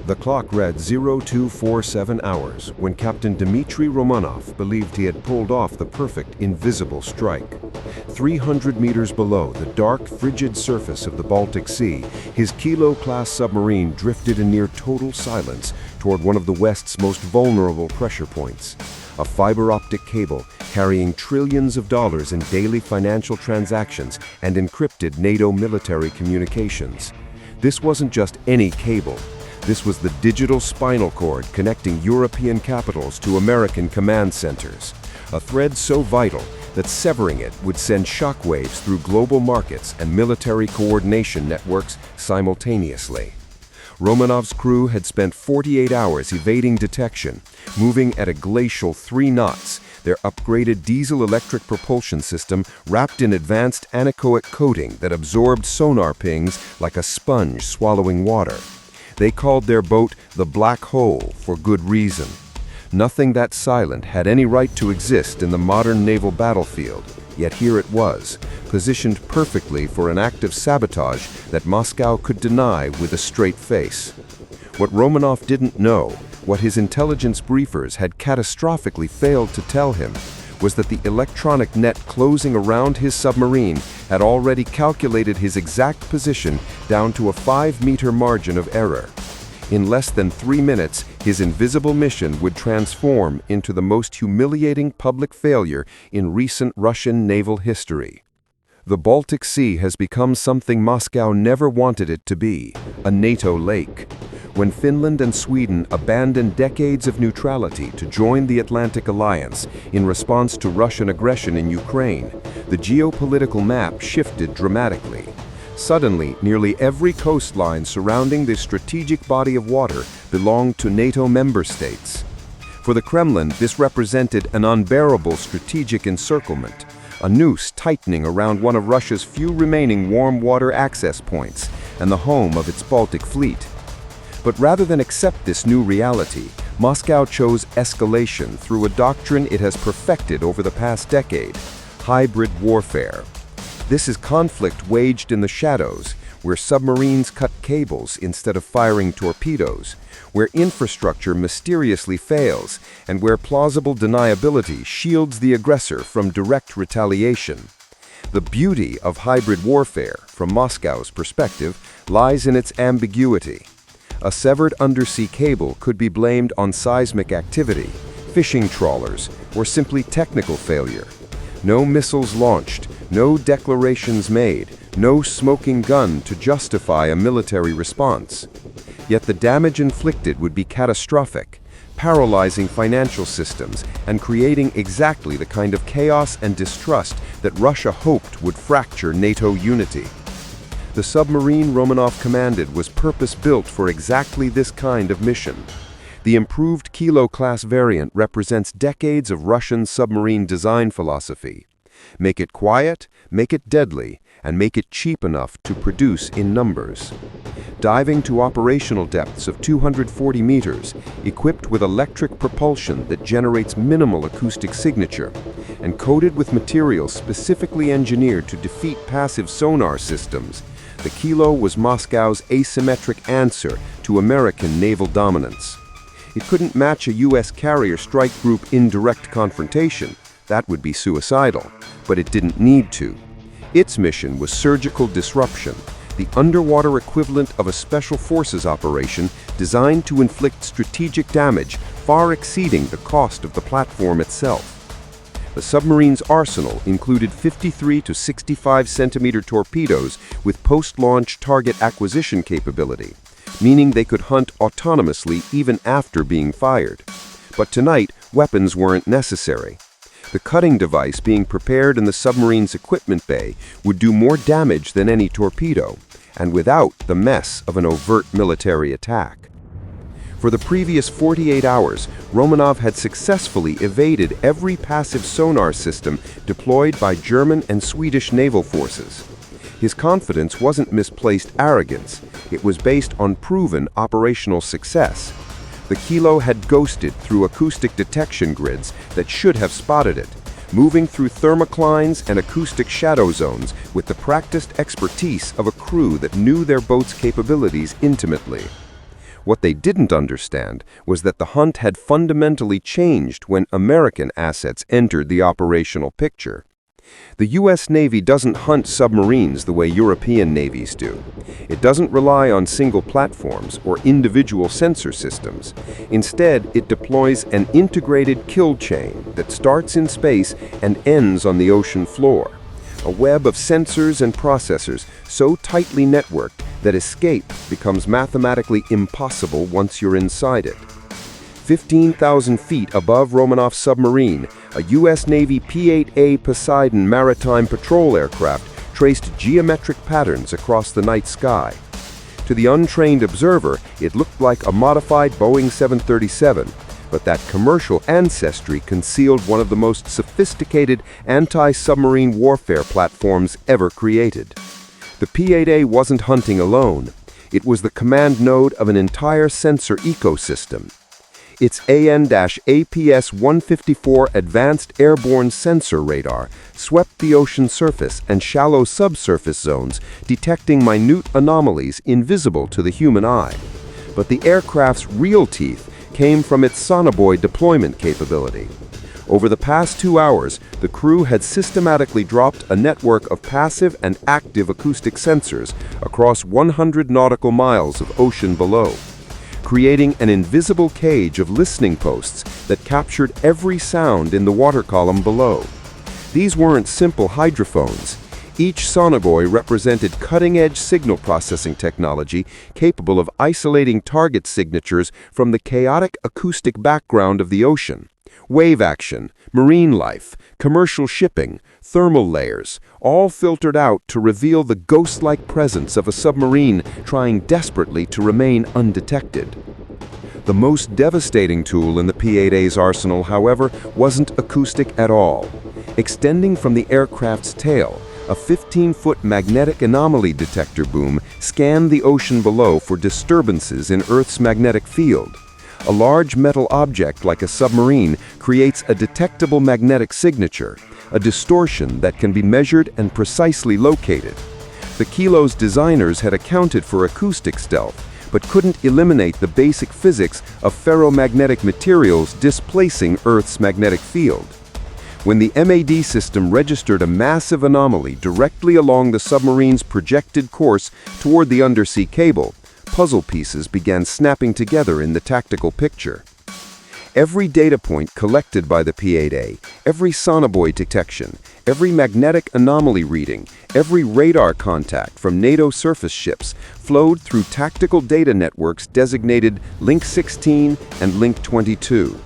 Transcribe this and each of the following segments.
The clock read 0247 hours when Captain Dmitry Romanov believed he had pulled off the perfect invisible strike. 300 meters below the dark, frigid surface of the Baltic Sea, his Kilo-class submarine drifted in near total silence toward one of the West's most vulnerable pressure points. A fiber-optic cable carrying trillions of dollars in daily financial transactions and encrypted NATO military communications. This wasn't just any cable. This was the digital spinal cord connecting European capitals to American command centers, a thread so vital that severing it would send shockwaves through global markets and military coordination networks simultaneously. Romanov's crew had spent 48 hours evading detection, moving at a glacial 3 knots, their upgraded diesel-electric propulsion system wrapped in advanced anechoic coating that absorbed sonar pings like a sponge swallowing water. They called their boat the Black Hole for good reason. Nothing that silent had any right to exist in the modern naval battlefield, yet here it was, positioned perfectly for an act of sabotage that Moscow could deny with a straight face. What Romanov didn't know, what his intelligence briefers had catastrophically failed to tell him, was that the electronic net closing around his submarine had already calculated his exact position down to a 5-meter margin of error. In less than 3 minutes, his invisible mission would transform into the most humiliating public failure in recent Russian naval history. The Baltic Sea has become something Moscow never wanted it to be, a NATO lake. When Finland and Sweden abandoned decades of neutrality to join the Atlantic Alliance in response to Russian aggression in Ukraine, the geopolitical map shifted dramatically. Suddenly, nearly every coastline surrounding this strategic body of water belonged to NATO member states. For the Kremlin, this represented an unbearable strategic encirclement, a noose tightening around one of Russia's few remaining warm water access points and the home of its Baltic fleet. But rather than accept this new reality, Moscow chose escalation through a doctrine it has perfected over the past decade: hybrid warfare. This is conflict waged in the shadows, where submarines cut cables instead of firing torpedoes, where infrastructure mysteriously fails, and where plausible deniability shields the aggressor from direct retaliation. The beauty of hybrid warfare, from Moscow's perspective, lies in its ambiguity. A severed undersea cable could be blamed on seismic activity, fishing trawlers, or simply technical failure. No missiles launched, no declarations made, no smoking gun to justify a military response. Yet the damage inflicted would be catastrophic, paralyzing financial systems and creating exactly the kind of chaos and distrust that Russia hoped would fracture NATO unity. The submarine Romanov commanded was purpose-built for exactly this kind of mission. The improved Kilo-class variant represents decades of Russian submarine design philosophy. Make it quiet, make it deadly, and make it cheap enough to produce in numbers. Diving to operational depths of 240 meters, equipped with electric propulsion that generates minimal acoustic signature, and coated with materials specifically engineered to defeat passive sonar systems, the Kilo was Moscow's asymmetric answer to American naval dominance. It couldn't match a U.S. carrier strike group in direct confrontation. That would be suicidal, but it didn't need to. Its mission was surgical disruption, the underwater equivalent of a special forces operation designed to inflict strategic damage far exceeding the cost of the platform itself. The submarine's arsenal included 53 to 65 centimeter torpedoes with post-launch target acquisition capability, meaning they could hunt autonomously even after being fired. But tonight, weapons weren't necessary. The cutting device being prepared in the submarine's equipment bay would do more damage than any torpedo, and without the mess of an overt military attack. For the previous 48 hours, Romanov had successfully evaded every passive sonar system deployed by German and Swedish naval forces. His confidence wasn't misplaced arrogance, it was based on proven operational success. The Kilo had ghosted through acoustic detection grids that should have spotted it, moving through thermoclines and acoustic shadow zones with the practiced expertise of a crew that knew their boat's capabilities intimately. What they didn't understand was that the hunt had fundamentally changed when American assets entered the operational picture. The U.S. Navy doesn't hunt submarines the way European navies do. It doesn't rely on single platforms or individual sensor systems. Instead, it deploys an integrated kill chain that starts in space and ends on the ocean floor. A web of sensors and processors so tightly networked that escape becomes mathematically impossible once you're inside it. 15,000 feet above Romanov's submarine, a U.S. Navy P-8A Poseidon maritime patrol aircraft traced geometric patterns across the night sky. To the untrained observer, it looked like a modified Boeing 737, but that commercial ancestry concealed one of the most sophisticated anti-submarine warfare platforms ever created. The P-8A wasn't hunting alone. It was the command node of an entire sensor ecosystem. Its AN-APS-154 Advanced Airborne Sensor Radar swept the ocean surface and shallow subsurface zones, detecting minute anomalies invisible to the human eye. But the aircraft's real teeth came from its sonobuoy deployment capability. Over the past 2 hours, the crew had systematically dropped a network of passive and active acoustic sensors across 100 nautical miles of ocean below, creating an invisible cage of listening posts that captured every sound in the water column below. These weren't simple hydrophones. Each sonobuoy represented cutting-edge signal processing technology capable of isolating target signatures from the chaotic acoustic background of the ocean. Wave action, marine life, commercial shipping, thermal layers, all filtered out to reveal the ghost-like presence of a submarine trying desperately to remain undetected. The most devastating tool in the P-8A's arsenal, however, wasn't acoustic at all. Extending from the aircraft's tail, a 15-foot magnetic anomaly detector boom scanned the ocean below for disturbances in Earth's magnetic field. A large metal object like a submarine creates a detectable magnetic signature, a distortion that can be measured and precisely located. The Kilo's designers had accounted for acoustic stealth, but couldn't eliminate the basic physics of ferromagnetic materials displacing Earth's magnetic field. When the MAD system registered a massive anomaly directly along the submarine's projected course toward the undersea cable, puzzle pieces began snapping together in the tactical picture. Every data point collected by the P-8A, every sonobuoy detection, every magnetic anomaly reading, every radar contact from NATO surface ships flowed through tactical data networks designated Link 16 and Link 22.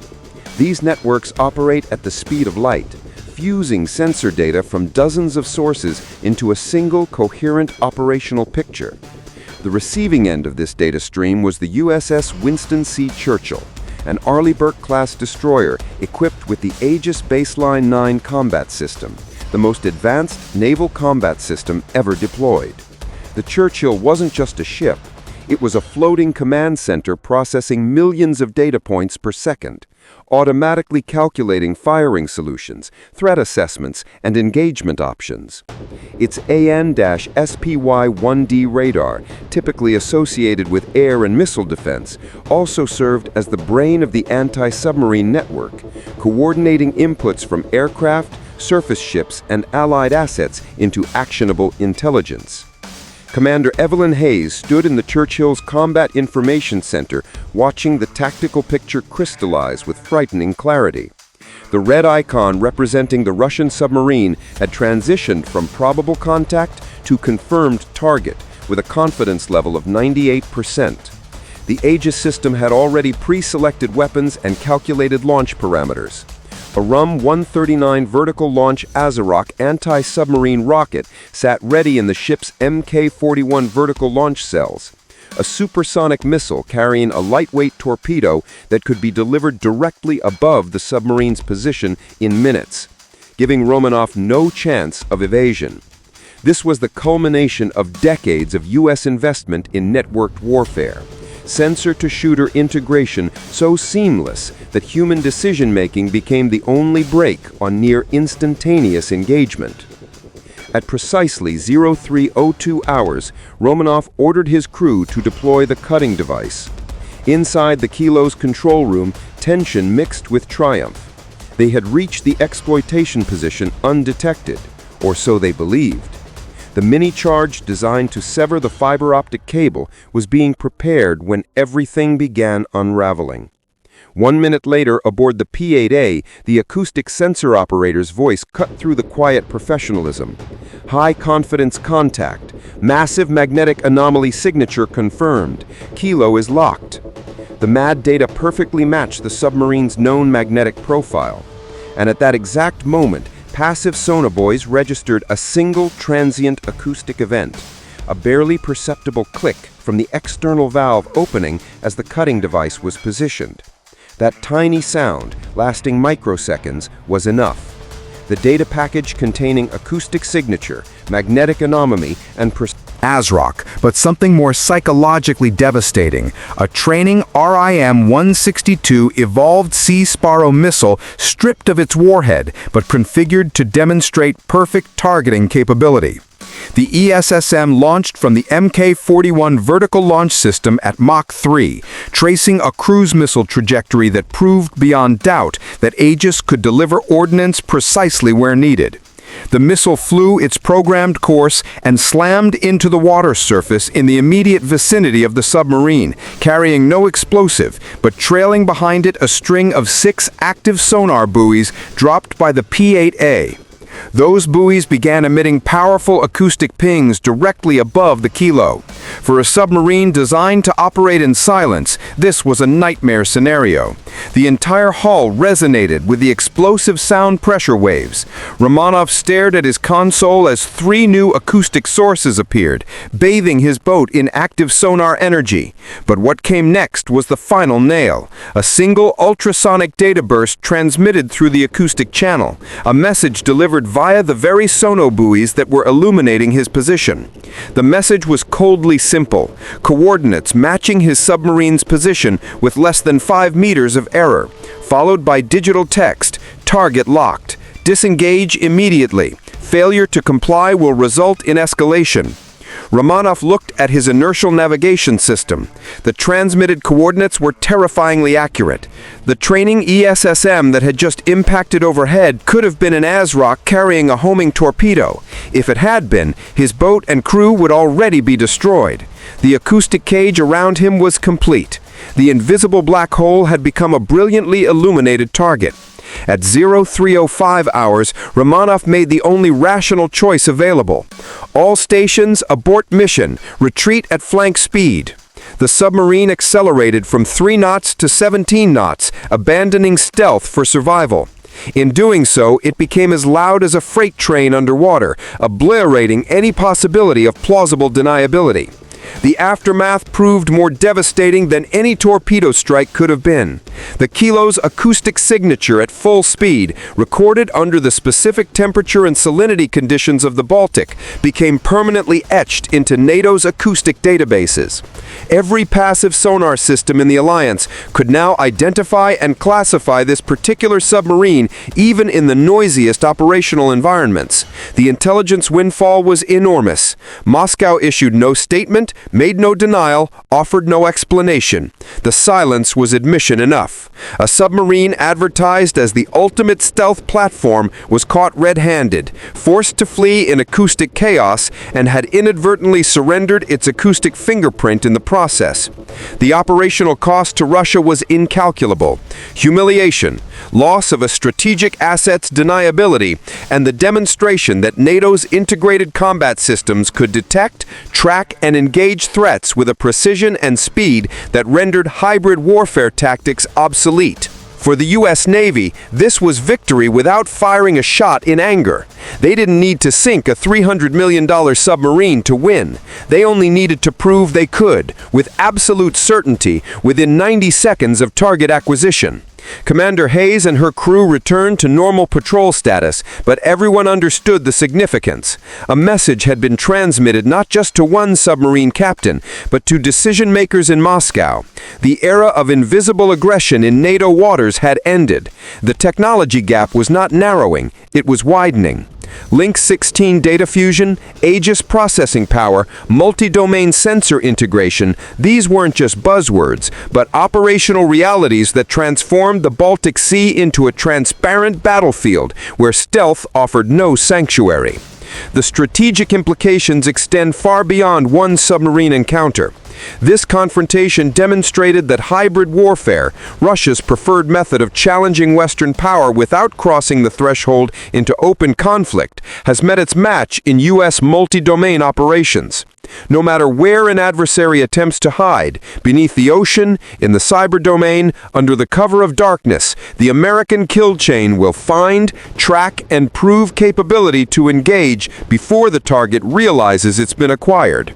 These networks operate at the speed of light, fusing sensor data from dozens of sources into a single coherent operational picture. The receiving end of this data stream was the USS Winston C. Churchill, an Arleigh Burke-class destroyer equipped with the Aegis Baseline 9 combat system, the most advanced naval combat system ever deployed. The Churchill wasn't just a ship, it was a floating command center processing millions of data points per second, automatically calculating firing solutions, threat assessments, and engagement options. Its AN-SPY-1D radar, typically associated with air and missile defense, also served as the brain of the anti-submarine network, coordinating inputs from aircraft, surface ships, and allied assets into actionable intelligence. Commander Evelyn Hayes stood in the Churchill's Combat Information Center, watching the tactical picture crystallize with frightening clarity. The red icon representing the Russian submarine had transitioned from probable contact to confirmed target, with a confidence level of 98%. The Aegis system had already pre-selected weapons and calculated launch parameters. A RUM-139 vertical launch Azerok anti-submarine rocket sat ready in the ship's Mk-41 vertical launch cells, a supersonic missile carrying a lightweight torpedo that could be delivered directly above the submarine's position in minutes, giving Romanov no chance of evasion. This was the culmination of decades of U.S. investment in networked warfare. Sensor-to-shooter integration so seamless that human decision-making became the only brake on near instantaneous engagement. At precisely 03:02 hours, Romanov ordered his crew to deploy the cutting device. Inside the Kilo's control room, tension mixed with triumph. They had reached the exploitation position undetected, or so they believed. The mini-charge designed to sever the fiber optic cable was being prepared when everything began unraveling. 1 minute later, aboard the P-8A, the acoustic sensor operator's voice cut through the quiet professionalism. High-confidence contact. Massive magnetic anomaly signature confirmed. Kilo is locked. The MAD data perfectly matched the submarine's known magnetic profile. And at that exact moment, passive sonobuoys registered a single transient acoustic event. A barely perceptible click from the external valve opening as the cutting device was positioned. That tiny sound, lasting microseconds, was enough. The data package containing acoustic signature, magnetic anomaly, and ASROC, but something more psychologically devastating. A training RIM-162 evolved Sea Sparrow missile stripped of its warhead, but configured to demonstrate perfect targeting capability. The ESSM launched from the Mk-41 vertical launch system at Mach 3, tracing a cruise missile trajectory that proved beyond doubt that Aegis could deliver ordnance precisely where needed. The missile flew its programmed course and slammed into the water surface in the immediate vicinity of the submarine, carrying no explosive, but trailing behind it a string of 6 active sonar buoys dropped by the P-8A. Those buoys began emitting powerful acoustic pings directly above the Kilo. For a submarine designed to operate in silence, this was a nightmare scenario. The entire hull resonated with the explosive sound pressure waves. Romanov stared at his console as 3 new acoustic sources appeared, bathing his boat in active sonar energy. But what came next was the final nail. A single ultrasonic data burst transmitted through the acoustic channel, a message delivered via the very sonobuoys that were illuminating his position. The message was coldly simple, coordinates matching his submarine's position with less than 5 meters of error, followed by digital text, target locked, disengage immediately, failure to comply will result in escalation. Romanov looked at his inertial navigation system. The transmitted coordinates were terrifyingly accurate. The training ESSM that had just impacted overhead could have been an ASROC carrying a homing torpedo. If it had been, his boat and crew would already be destroyed. The acoustic cage around him was complete. The invisible black hole had become a brilliantly illuminated target. At 0305 hours, Romanov made the only rational choice available. All stations, abort mission, retreat at flank speed. The submarine accelerated from 3 knots to 17 knots, abandoning stealth for survival. In doing so, it became as loud as a freight train underwater, obliterating any possibility of plausible deniability. The aftermath proved more devastating than any torpedo strike could have been. The Kilo's acoustic signature at full speed, recorded under the specific temperature and salinity conditions of the Baltic, became permanently etched into NATO's acoustic databases. Every passive sonar system in the Alliance could now identify and classify this particular submarine, even in the noisiest operational environments. The intelligence windfall was enormous. Moscow issued no statement, made no denial, offered no explanation. The silence was admission enough. A submarine advertised as the ultimate stealth platform was caught red-handed, forced to flee in acoustic chaos, and had inadvertently surrendered its acoustic fingerprint in the process. The operational cost to Russia was incalculable. Humiliation, loss of a strategic asset's deniability, and the demonstration that NATO's integrated combat systems could detect, track, and engage threats with a precision and speed that rendered hybrid warfare tactics obsolete. For the U.S. Navy, this was victory without firing a shot in anger. They didn't need to sink a $300 million submarine to win. They only needed to prove they could, with absolute certainty, within 90 seconds of target acquisition. Commander Hayes and her crew returned to normal patrol status, but everyone understood the significance. A message had been transmitted not just to one submarine captain, but to decision-makers in Moscow. The era of invisible aggression in NATO waters had ended. The technology gap was not narrowing, it was widening. Link 16 data fusion, Aegis processing power, multi-domain sensor integration, these weren't just buzzwords, but operational realities that transformed the Baltic Sea into a transparent battlefield where stealth offered no sanctuary. The strategic implications extend far beyond one submarine encounter. This confrontation demonstrated that hybrid warfare, Russia's preferred method of challenging Western power without crossing the threshold into open conflict, has met its match in U.S. multi-domain operations. No matter where an adversary attempts to hide, beneath the ocean, in the cyber domain, under the cover of darkness, the American kill chain will find, track, and prove capability to engage before the target realizes it's been acquired.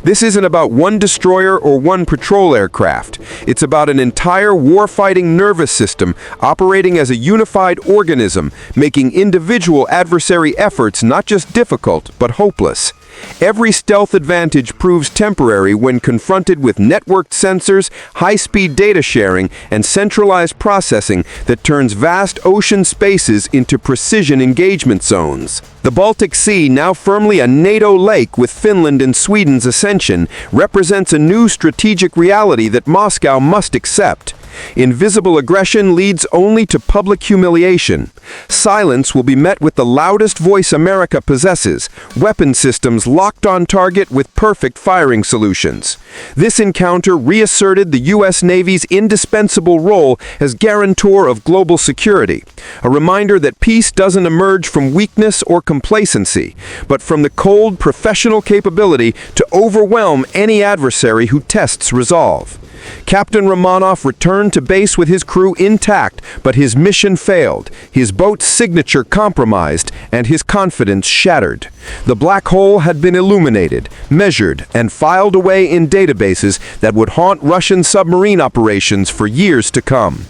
This isn't about one destroyer or one patrol aircraft. It's about an entire warfighting nervous system operating as a unified organism, making individual adversary efforts not just difficult, but hopeless. Every stealth advantage proves temporary when confronted with networked sensors, high-speed data sharing, and centralized processing that turns vast ocean spaces into precision engagement zones. The Baltic Sea, now firmly a NATO lake with Finland and Sweden's ascension, represents a new strategic reality that Moscow must accept. Invisible aggression leads only to public humiliation. Silence will be met with the loudest voice America possesses, weapon systems locked on target with perfect firing solutions. This encounter reasserted the U.S. Navy's indispensable role as guarantor of global security, a reminder that peace doesn't emerge from weakness or complacency, but from the cold professional capability to overwhelm any adversary who tests resolve. Captain Romanov returned to base with his crew intact, but his mission failed, his boat's signature compromised, and his confidence shattered. The black hole had been illuminated, measured, and filed away in databases that would haunt Russian submarine operations for years to come.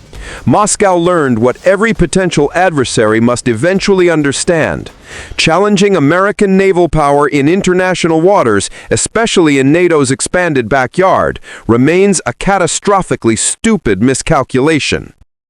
Moscow learned what every potential adversary must eventually understand. Challenging American naval power in international waters, especially in NATO's expanded backyard, remains a catastrophically stupid miscalculation.